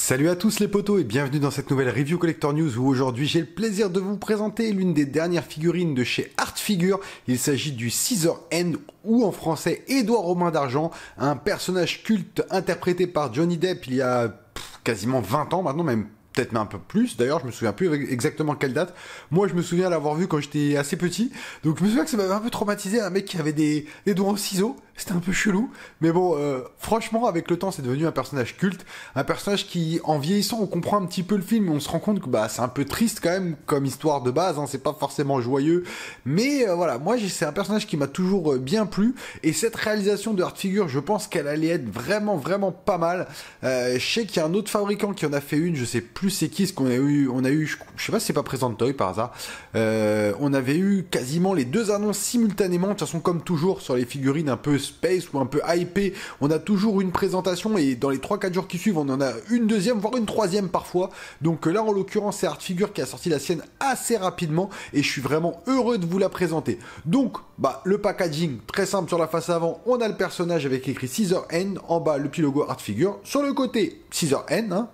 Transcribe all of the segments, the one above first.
Salut à tous les potos et bienvenue dans cette nouvelle Review Collector News où aujourd'hui j'ai le plaisir de vous présenter l'une des dernières figurines de chez Art Figure. Il s'agit du Scissor Hand ou en français Édouard Romain d'Argent, un personnage culte interprété par Johnny Depp il y a quasiment 20 ans maintenant, même peut-être un peu plus, d'ailleurs je me souviens plus exactement quelle date. Moi je me souviens l'avoir vu quand j'étais assez petit, donc je me souviens que ça m'avait un peu traumatisé, un mec qui avait des doigts en ciseaux, c'était un peu chelou, mais bon, franchement avec le temps c'est devenu un personnage culte, un personnage qui en vieillissant on comprend un petit peu le film, et on se rend compte que bah c'est un peu triste quand même comme histoire de base, hein, c'est pas forcément joyeux, mais voilà, moi c'est un personnage qui m'a toujours bien plu, et cette réalisation de Art Figure je pense qu'elle allait être vraiment pas mal. Je sais qu'il y a un autre fabricant qui en a fait une, je sais plus c'est qui, ce qu'on a eu, je sais pas si c'est pas Present Toy par hasard, on avait eu quasiment les deux annonces simultanément, de toute façon comme toujours sur les figurines un peu space ou un peu hypé, on a toujours une présentation et dans les 3-4 jours qui suivent on en a une deuxième, voire une troisième parfois, donc là en l'occurrence c'est Art Figure qui a sorti la sienne assez rapidement et je suis vraiment heureux de vous la présenter. Donc bah le packaging très simple, sur la face avant on a le personnage avec écrit Scissor Hand, en bas le petit logo Art Figure, sur le côté Scissor Hand, hein,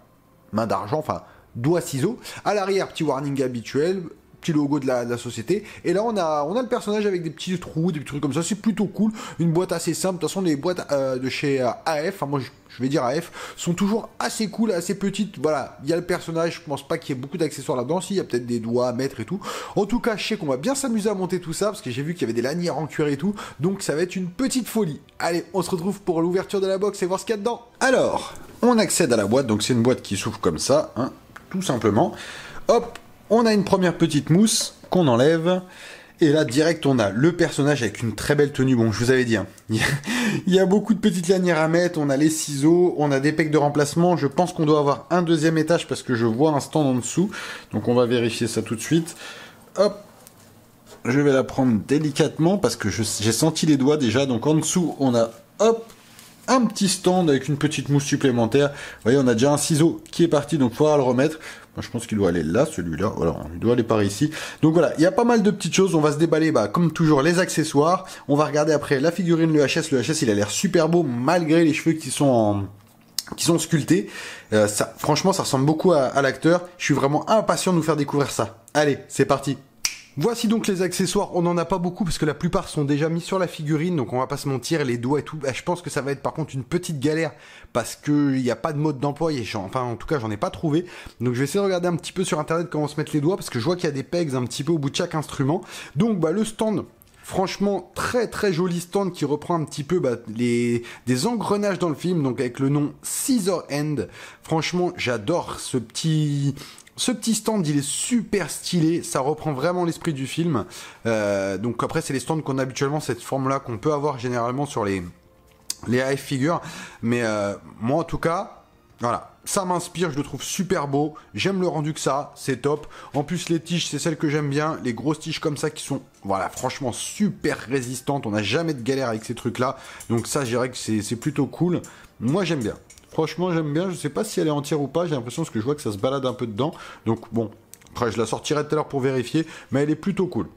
main d'argent, enfin doigt ciseaux, à l'arrière petit warning habituel, petit logo de la société, et là on a le personnage avec des petits trous, des petits trucs comme ça, c'est plutôt cool, une boîte assez simple, de toute façon les boîtes de chez AF, enfin moi je vais dire AF, sont toujours assez cool, assez petites, voilà, il y a le personnage, je pense pas qu'il y ait beaucoup d'accessoires là-dedans, si, il y a peut-être des doigts à mettre et tout, en tout cas je sais qu'on va bien s'amuser à monter tout ça, parce que j'ai vu qu'il y avait des lanières en cuir et tout, donc ça va être une petite folie. Allez, on se retrouve pour l'ouverture de la box et voir ce qu'il y a dedans. Alors, on accède à la boîte, donc c'est une boîte qui s'ouvre comme ça, hein, tout simplement. Hop, on a une première petite mousse qu'on enlève. Et là, direct, on a le personnage avec une très belle tenue. Bon, je vous avais dit, hein, il y a beaucoup de petites lanières à mettre. On a les ciseaux, on a des pecs de remplacement. Je pense qu'on doit avoir un deuxième étage parce que je vois un stand en dessous. Donc, on va vérifier ça tout de suite. Hop, je vais la prendre délicatement parce que j'ai senti les doigts déjà. Donc, en dessous, on a, hop, un petit stand avec une petite mousse supplémentaire. Vous voyez, on a déjà un ciseau qui est parti, donc il faudra le remettre. Moi, je pense qu'il doit aller là, celui-là. Voilà, il doit aller par ici. Donc voilà, il y a pas mal de petites choses. On va se déballer, bah, comme toujours, les accessoires. On va regarder après la figurine, le HS. Le HS, il a l'air super beau, malgré les cheveux qui sont sculptés. Franchement, ça ressemble beaucoup à l'acteur. Je suis vraiment impatient de nous faire découvrir ça. Allez, c'est parti. Voici donc les accessoires, on n'en a pas beaucoup parce que la plupart sont déjà mis sur la figurine, donc on va pas se mentir, les doigts et tout, je pense que ça va être par contre une petite galère parce qu'il n'y a pas de mode d'emploi, enfin en tout cas j'en ai pas trouvé, donc je vais essayer de regarder un petit peu sur internet comment se mettre les doigts parce que je vois qu'il y a des pegs un petit peu au bout de chaque instrument, donc bah le stand... Franchement, très joli stand qui reprend un petit peu des engrenages dans le film, donc avec le nom Scissor Hand. Franchement, j'adore ce petit stand, il est super stylé, ça reprend vraiment l'esprit du film. Donc après, c'est les stands qu'on a habituellement, cette forme-là qu'on peut avoir généralement sur les AF figures. Mais moi, en tout cas, voilà. Ça m'inspire, je le trouve super beau, j'aime le rendu que ça, c'est top. En plus les tiges, c'est celles que j'aime bien, les grosses tiges comme ça qui sont, voilà, franchement super résistantes, on n'a jamais de galère avec ces trucs là. Donc ça, je dirais que c'est plutôt cool. Moi j'aime bien, franchement j'aime bien, je sais pas si elle est entière ou pas, j'ai l'impression parce que je vois que ça se balade un peu dedans. Donc bon, après je la sortirai tout à l'heure pour vérifier, mais elle est plutôt cool.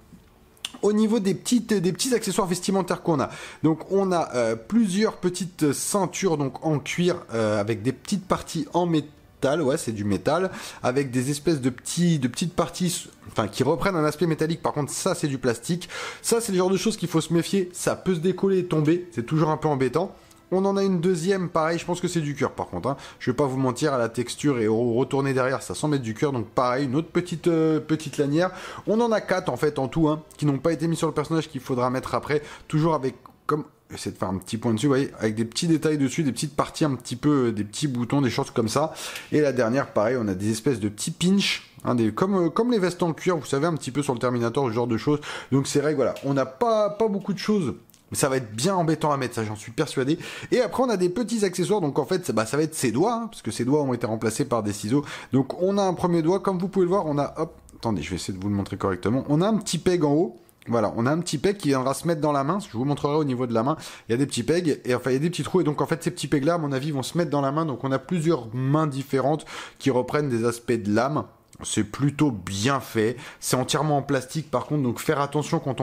Au niveau des petits accessoires vestimentaires qu'on a, donc on a plusieurs petites ceintures donc en cuir avec des petites parties en métal, ouais c'est du métal, avec des espèces de petites parties, enfin qui reprennent un aspect métallique. Par contre ça c'est du plastique, ça c'est le genre de choses qu'il faut se méfier, ça peut se décoller et tomber, c'est toujours un peu embêtant. On en a une deuxième, pareil, je pense que c'est du cuir par contre, hein. Je vais pas vous mentir, à la texture et au retourner derrière, ça semble être du cuir, donc pareil, une autre petite lanière. On en a 4 en fait en tout, hein, qui n'ont pas été mis sur le personnage, qu'il faudra mettre après, toujours avec, comme, j'essaie de faire un petit point dessus, vous voyez, avec des petits détails dessus, des petites parties un petit peu, des petits boutons, des choses comme ça. Et la dernière, pareil, on a des espèces de petits pinch, hein, comme les vestes en cuir, vous savez, un petit peu sur le Terminator, ce genre de choses. Donc c'est vrai que voilà, on n'a pas beaucoup de choses. Mais ça va être bien embêtant à mettre, ça j'en suis persuadé. Et après on a des petits accessoires, donc en fait ça va être ses doigts, hein, parce que ses doigts ont été remplacés par des ciseaux. Donc on a un premier doigt, comme vous pouvez le voir, on a, hop, attendez, je vais essayer de vous le montrer correctement. On a un petit peg en haut, voilà, on a un petit peg qui viendra se mettre dans la main, je vous montrerai au niveau de la main, il y a des petits pegs, et enfin il y a des petits trous, et donc en fait ces petits pegs là, à mon avis, vont se mettre dans la main, donc on a plusieurs mains différentes qui reprennent des aspects de lame. C'est plutôt bien fait, c'est entièrement en plastique par contre, donc faire attention quand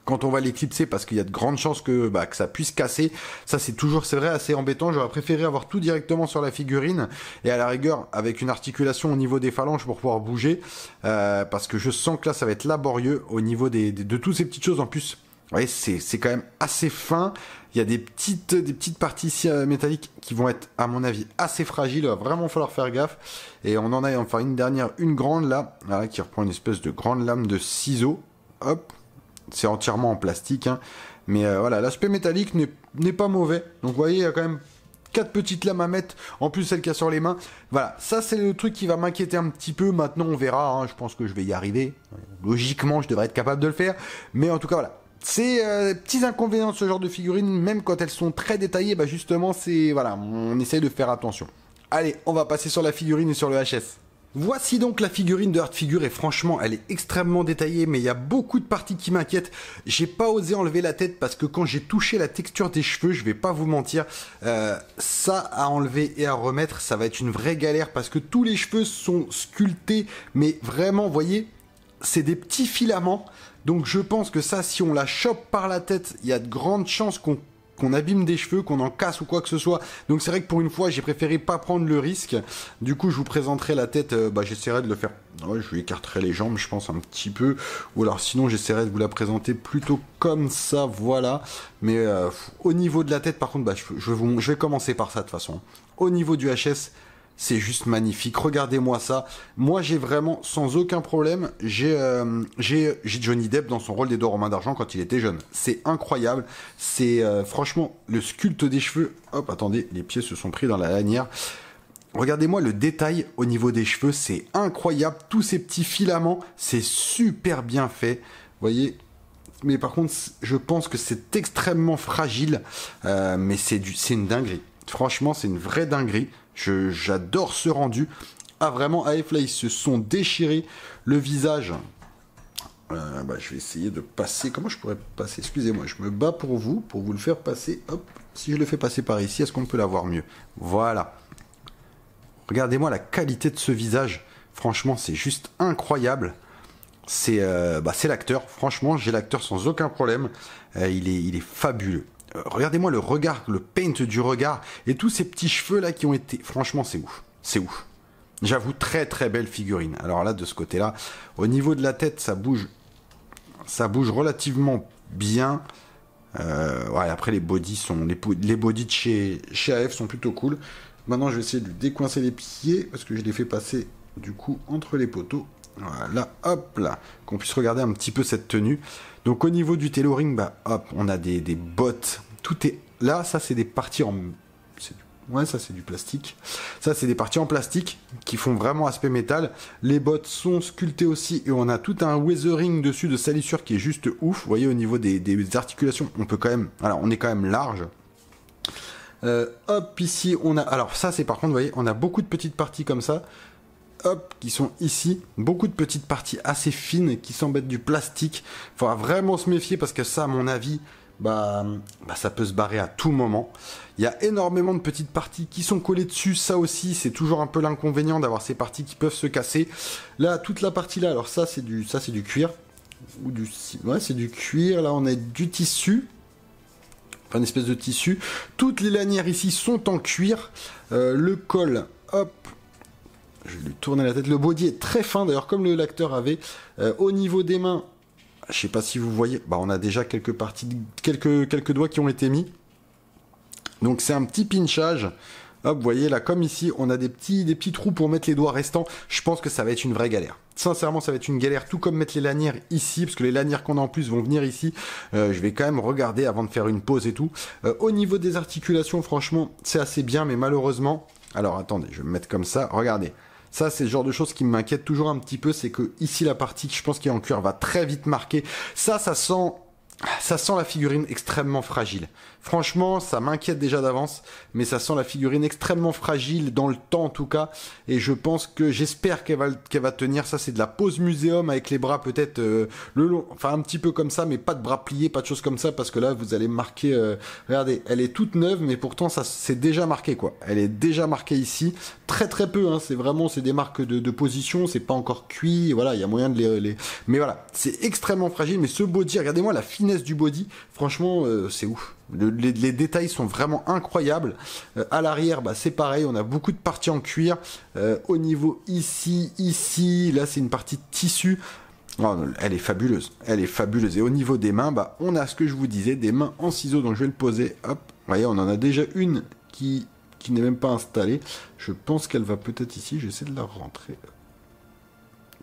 quand on va l'éclipser parce qu'il y a de grandes chances que ça puisse casser. Ça c'est toujours, c'est vrai, assez embêtant. J'aurais préféré avoir tout directement sur la figurine et à la rigueur avec une articulation au niveau des phalanges pour pouvoir bouger, parce que je sens que là ça va être laborieux au niveau de toutes ces petites choses. En plus, vous voyez, c'est quand même assez fin. Il y a des petites parties ici métalliques qui vont être, à mon avis, assez fragiles. Il va vraiment falloir faire gaffe. Et on en a enfin une grande là, voilà, qui reprend une espèce de grande lame de ciseaux. Hop. C'est entièrement en plastique, hein. Mais voilà, l'aspect métallique n'est pas mauvais. Donc vous voyez, il y a quand même 4 petites lames à mettre, en plus celle qu'il y a sur les mains. Voilà, ça c'est le truc qui va m'inquiéter un petit peu. Maintenant on verra, hein. Je pense que je vais y arriver. Logiquement, je devrais être capable de le faire. Mais en tout cas, voilà. C'est petits inconvénients de ce genre de figurines, même quand elles sont très détaillées, justement, c'est voilà, on essaye de faire attention. Allez, on va passer sur la figurine et sur le HS. Voici donc la figurine de Hardfigure et franchement elle est extrêmement détaillée, mais il y a beaucoup de parties qui m'inquiètent. J'ai pas osé enlever la tête parce que quand j'ai touché la texture des cheveux, je vais pas vous mentir, ça à enlever et à remettre ça va être une vraie galère parce que tous les cheveux sont sculptés, mais vraiment vous voyez, c'est des petits filaments. Donc je pense que ça, si on la chope par la tête, il y a de grandes chances qu'on abîme des cheveux, qu'on en casse ou quoi que ce soit. Donc c'est vrai que pour une fois, j'ai préféré pas prendre le risque. Du coup, je vous présenterai la tête, j'essaierai de le faire. Ouais, je lui écarterai les jambes, je pense, un petit peu. Ou alors sinon, j'essaierai de vous la présenter plutôt comme ça, voilà. Mais au niveau de la tête, par contre, je vais commencer par ça de toute façon. Au niveau du HS, c'est juste magnifique. Regardez-moi ça. Moi, j'ai vraiment, sans aucun problème, j'ai Johnny Depp dans son rôle d'Édouard Romain d'Argent quand il était jeune. C'est incroyable. C'est franchement le sculpte des cheveux. Hop, attendez, les pieds se sont pris dans la lanière. Regardez-moi le détail au niveau des cheveux. C'est incroyable. Tous ces petits filaments, c'est super bien fait. Vous voyez ? Mais par contre, je pense que c'est extrêmement fragile. Mais c'est une dinguerie. Franchement, c'est une vraie dinguerie. J'adore ce rendu. Ah vraiment, AF là, ils se sont déchirés le visage. Je vais essayer de passer. Comment je pourrais passer? Excusez-moi, je me bats pour vous le faire passer. Hop, si je le fais passer par ici, est-ce qu'on peut l'avoir mieux? Voilà. Regardez-moi la qualité de ce visage. Franchement, c'est juste incroyable. C'est l'acteur. Franchement, j'ai l'acteur sans aucun problème. Il est fabuleux. Regardez-moi le regard, le paint du regard et tous ces petits cheveux là qui ont été... Franchement, c'est ouf. C'est ouf. J'avoue, très très belle figurine. Alors là, de ce côté-là, au niveau de la tête, ça bouge relativement bien. Ouais, après, les bodies sont... Les bodies de chez AF sont plutôt cool. Maintenant, je vais essayer de lui décoincer les pieds parce que je les fais passer du coup entre les poteaux. Voilà, hop là, qu'on puisse regarder un petit peu cette tenue. Donc au niveau du tailoring, hop, on a des bottes. Tout est là, ça c'est des parties en... Ouais, ça c'est du plastique. Ça c'est des parties en plastique qui font vraiment aspect métal. Les bottes sont sculptées aussi et on a tout un weathering dessus de salissure qui est juste ouf. Vous voyez au niveau des articulations, on peut quand même... Alors on est quand même large. Hop, ici on a... Alors ça c'est par contre, vous voyez, on a beaucoup de petites parties comme ça. Hop, qui sont ici, beaucoup de petites parties assez fines qui semblent être du plastique. Il faudra vraiment se méfier parce que ça, à mon avis, ça peut se barrer à tout moment. Il y a énormément de petites parties qui sont collées dessus. Ça aussi, c'est toujours un peu l'inconvénient d'avoir ces parties qui peuvent se casser. Là, toute la partie là, alors ça c'est du cuir. Ouais, c'est du cuir. Là, on a du tissu. Enfin, une espèce de tissu. Toutes les lanières ici sont en cuir. Le col, hop. Je vais lui tourner la tête. Le body est très fin, d'ailleurs, comme l'acteur avait. Au niveau des mains, je sais pas si vous voyez, on a déjà quelques parties, quelques doigts qui ont été mis. Donc c'est un petit pinchage. Hop, vous voyez là, comme ici, on a des petits trous pour mettre les doigts restants. Je pense que ça va être une vraie galère. Sincèrement, ça va être une galère, tout comme mettre les lanières ici, parce que les lanières qu'on a en plus vont venir ici. Je vais quand même regarder avant de faire une pause et tout. Au niveau des articulations, franchement, c'est assez bien, mais malheureusement... Alors attendez, je vais me mettre comme ça. Regardez. Ça, c'est le genre de choses qui m'inquiète toujours un petit peu, c'est que ici, la partie, je pense, qui est en cuir, va très vite marquer. Ça sent la figurine extrêmement fragile. Franchement, ça m'inquiète déjà d'avance, mais ça sent la figurine extrêmement fragile, dans le temps en tout cas, et je pense que, j'espère qu'elle va tenir. Ça, c'est de la pose muséum avec les bras peut-être le long, enfin un petit peu comme ça, mais pas de bras pliés, pas de choses comme ça, parce que là, vous allez marquer, regardez, elle est toute neuve, mais pourtant, ça c'est déjà marqué, quoi. Elle est déjà marquée ici, très très peu, hein, c'est des marques de position, c'est pas encore cuit, voilà, il y a moyen de les... Mais voilà, c'est extrêmement fragile, mais ce body, regardez-moi la finesse finesse du body, franchement, c'est ouf. Les détails sont vraiment incroyables. À l'arrière, bah, c'est pareil, on a beaucoup de parties en cuir. Au niveau ici, là c'est une partie de tissu. Oh, elle est fabuleuse, elle est fabuleuse. Et au niveau des mains, bah, on a ce que je vous disais, des mains en ciseaux, donc je vais le poser. Hop, vous voyez, on en a déjà une qui n'est même pas installée. Je pense qu'elle va peut-être ici, j'essaie de la rentrer.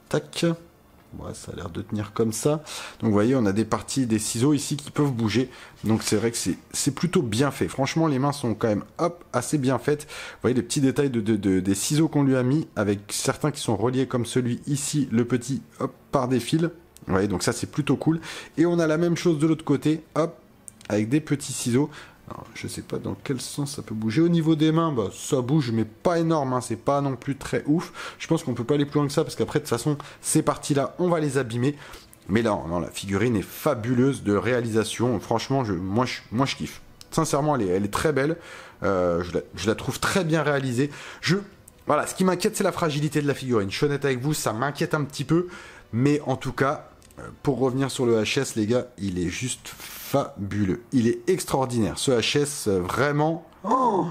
Tac. Ouais, ça a l'air de tenir comme ça. Donc vous voyez, on a des parties, des ciseaux ici qui peuvent bouger. Donc c'est vrai que c'est plutôt bien fait. Franchement, les mains sont quand même assez bien faites. Vous voyez les petits détails des ciseaux qu'on lui a mis, avec certains qui sont reliés comme celui ici, le petit, hop, par des fils. Vous voyez, donc ça c'est plutôt cool. Et on a la même chose de l'autre côté, hop, avec des petits ciseaux. Alors, je sais pas dans quel sens ça peut bouger. Au niveau des mains, bah, ça bouge, mais pas énorme, hein. C'est pas non plus très ouf. Je pense qu'on peut pas aller plus loin que ça, parce qu'après, de toute façon, ces parties-là, on va les abîmer. Mais là, non, la figurine est fabuleuse de réalisation. Franchement, moi, je kiffe. Sincèrement, elle est très belle. Je la trouve très bien réalisée. Voilà, ce qui m'inquiète, c'est la fragilité de la figurine. Je suis honnête avec vous, ça m'inquiète un petit peu. Mais en tout cas, pour revenir sur le HS, les gars, il est juste fabuleux. Il est extraordinaire. Ce HS, vraiment... Oh,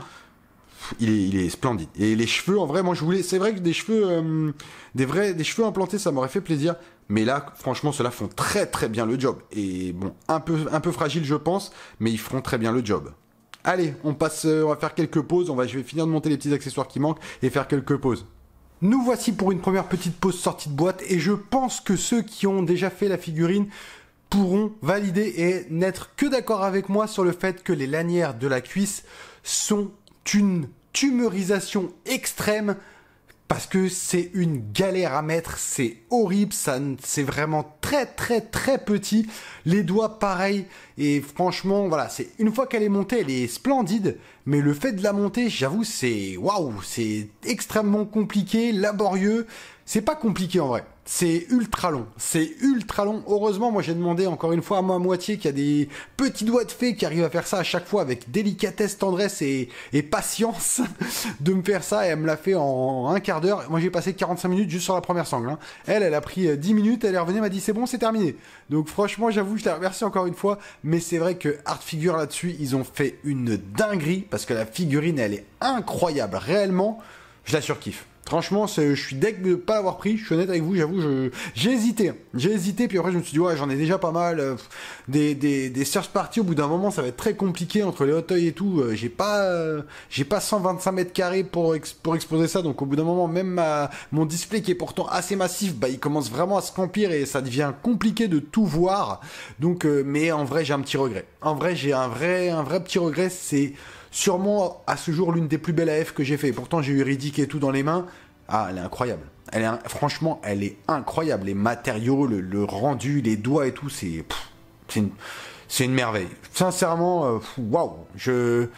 il est splendide. Et les cheveux, en vrai, moi, je voulais... C'est vrai que des cheveux, des cheveux implantés, ça m'aurait fait plaisir. Mais là, franchement, ceux-là font très, très bien le job. Et bon, un peu fragile, je pense, mais ils feront très bien le job. Allez, on va faire quelques pauses. Je vais finir de monter les petits accessoires qui manquent et faire quelques pauses. Nous voici pour une première petite pause sortie de boîte et je pense que ceux qui ont déjà fait la figurine pourront valider et n'être que d'accord avec moi sur le fait que les lanières de la cuisse sont une tumorisation extrême parce que c'est une galère à mettre, c'est horrible, c'est vraiment très très très petit, les doigts pareil, et franchement voilà, c'est une fois qu'elle est montée, elle est splendide, mais le fait de la monter, j'avoue, c'est waouh, c'est extrêmement compliqué, laborieux, c'est pas compliqué en vrai. C'est ultra long. Heureusement, moi j'ai demandé encore une fois à ma moitié qu'il y a des petits doigts de fée qui arrivent à faire ça à chaque fois avec délicatesse, tendresse et patience de me faire ça. Et elle me l'a fait en un quart d'heure. Moi j'ai passé 45 minutes juste sur la première sangle. Hein. Elle a pris 10 minutes. Elle est revenue, elle m'a dit c'est bon, c'est terminé. Donc franchement, j'avoue, je la remercie encore une fois. Mais c'est vrai que Art Figure là-dessus, ils ont fait une dinguerie parce que la figurine, elle est incroyable. Réellement, je la surkiffe. Franchement, je suis deg de ne pas l'avoir pris, je suis honnête avec vous, j'avoue, j'ai hésité, puis après je me suis dit, ouais, j'en ai déjà pas mal, des search parties, au bout d'un moment, ça va être très compliqué, entre les hauteuils et tout, j'ai pas 125 mètres carrés pour exposer ça, donc au bout d'un moment, même mon display qui est pourtant assez massif, bah, il commence vraiment à se remplir et ça devient compliqué de tout voir, donc, mais en vrai, j'ai un petit regret. En vrai, j'ai un vrai petit regret, c'est... Sûrement, à ce jour, l'une des plus belles AF que j'ai fait. Pourtant, j'ai eu Riddick et tout dans les mains. Ah, elle est incroyable. Franchement, elle est incroyable. Les matériaux, le rendu, les doigts et tout, c'est une merveille. Sincèrement, waouh. Je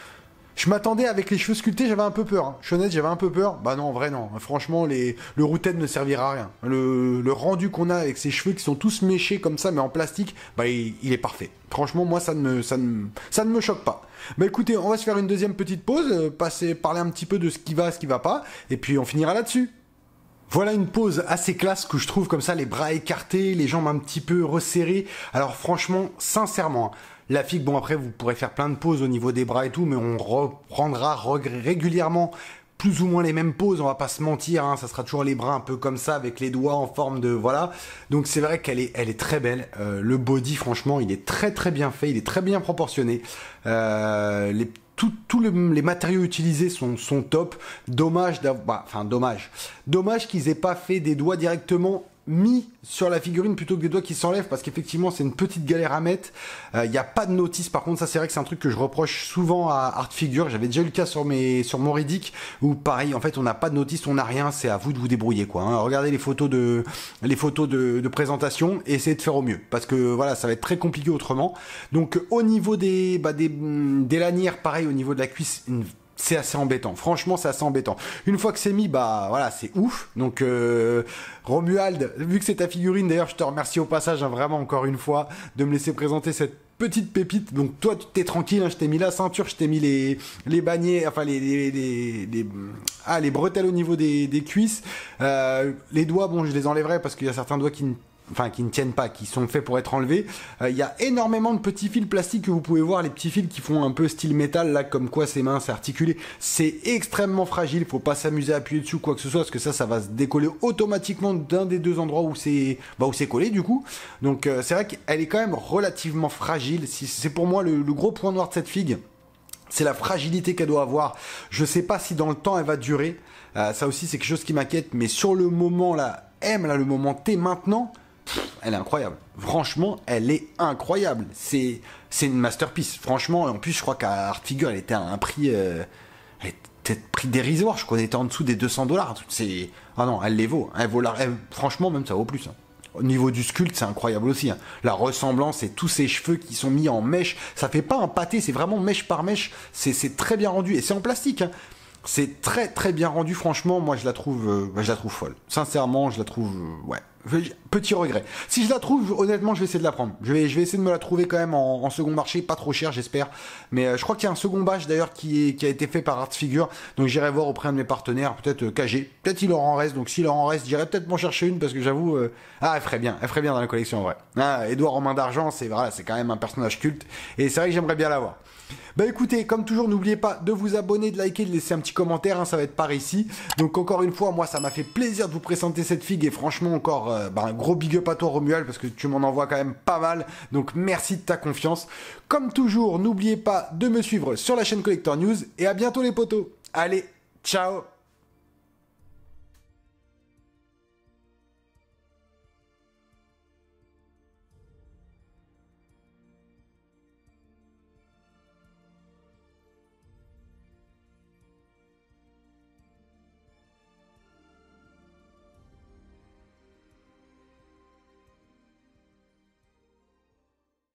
m'attendais avec les cheveux sculptés, j'avais un peu peur. Hein. Je suis honnête, j'avais un peu peur. Bah non, en vrai, non. Franchement, le roux-tête ne servira à rien. Le rendu qu'on a avec ces cheveux qui sont tous méchés comme ça, mais en plastique, bah il est parfait. Franchement, moi, ça ne me choque pas. Bah écoutez, on va se faire une deuxième petite pause, parler un petit peu de ce qui va pas, et puis on finira là-dessus. Voilà une pose assez classe que je trouve comme ça, les bras écartés, les jambes un petit peu resserrées. Alors franchement, sincèrement... La figue, bon après vous pourrez faire plein de poses au niveau des bras et tout, mais on reprendra régulièrement plus ou moins les mêmes poses, on va pas se mentir, hein, ça sera toujours les bras un peu comme ça, avec les doigts en forme de... Voilà, donc c'est vrai qu'elle est très belle, le body franchement il est très très bien fait, il est très bien proportionné, tous les matériaux utilisés sont top, dommage qu'ils aient pas fait des doigts directement mis sur la figurine plutôt que des doigts qui s'enlèvent parce qu'effectivement c'est une petite galère à mettre. Il n'y a pas de notice, par contre ça c'est vrai que c'est un truc que je reproche souvent à Art Figure. J'avais déjà eu le cas sur mon Riddick où pareil en fait on n'a pas de notice, on n'a rien, c'est à vous de vous débrouiller quoi. Hein. Regardez les photos de présentation et essayez de faire au mieux parce que voilà ça va être très compliqué autrement. Donc au niveau des lanières, pareil au niveau de la cuisse, c'est assez embêtant. Franchement, c'est assez embêtant. Une fois que c'est mis, bah voilà, c'est ouf. Donc Romuald, vu que c'est ta figurine, d'ailleurs, je te remercie au passage, hein, vraiment encore une fois, de me laisser présenter cette petite pépite. Donc toi, tu t'es tranquille, hein, je t'ai mis la ceinture, je t'ai mis les baniers, enfin les bretelles au niveau des cuisses. Les doigts, bon, je les enlèverai parce qu'il y a certains doigts qui ne enfin qui ne tiennent pas, qui sont faits pour être enlevés. Il y a énormément de petits fils plastiques que vous pouvez voir, les petits fils qui font un peu style métal, là, comme quoi c'est mince, c'est articulé. C'est extrêmement fragile, faut pas s'amuser à appuyer dessus, quoi que ce soit, parce que ça va se décoller automatiquement d'un des deux endroits où c'est collé, du coup. Donc c'est vrai qu'elle est quand même relativement fragile. C'est pour moi le gros point noir de cette figue. C'est la fragilité qu'elle doit avoir. Je sais pas si dans le temps elle va durer. Ça aussi c'est quelque chose qui m'inquiète. Mais sur le moment là, le moment T maintenant, elle est incroyable. Franchement, elle est incroyable. C'est une masterpiece. Franchement, en plus je crois qu'à Art Figure elle était à un prix... elle était prix dérisoire. Je crois qu'elle était en dessous des 200$. Ah non, elle les vaut. Franchement, même ça vaut plus. Au niveau du sculpte, c'est incroyable aussi. La ressemblance et tous ces cheveux qui sont mis en mèche, ça fait pas un pâté, c'est vraiment mèche par mèche. C'est très bien rendu et c'est en plastique. C'est très très bien rendu. Franchement, moi je la trouve folle. Sincèrement, je la trouve ouais. Petit regret. Si je la trouve, honnêtement, je vais essayer de la prendre. Je vais essayer de me la trouver quand même en second marché, pas trop cher, j'espère. Mais je crois qu'il y a un second batch d'ailleurs qui a été fait par Art Figure. Donc j'irai voir auprès de mes partenaires, peut-être KG. Peut-être il leur en reste. Donc s'il leur en reste, j'irai peut-être m'en chercher une parce que j'avoue, elle ferait bien dans la collection en vrai. Édouard aux mains d'argent, c'est quand même un personnage culte. Et c'est vrai que j'aimerais bien l'avoir. Bah écoutez, comme toujours, n'oubliez pas de vous abonner, de liker, de laisser un petit commentaire, ça va être par ici. Donc encore une fois, moi ça m'a fait plaisir de vous présenter cette figue et franchement encore un gros big up à toi Romuald parce que tu m'en envoies quand même pas mal. Donc merci de ta confiance. Comme toujours, n'oubliez pas de me suivre sur la chaîne Collector News et à bientôt les potos. Allez, ciao.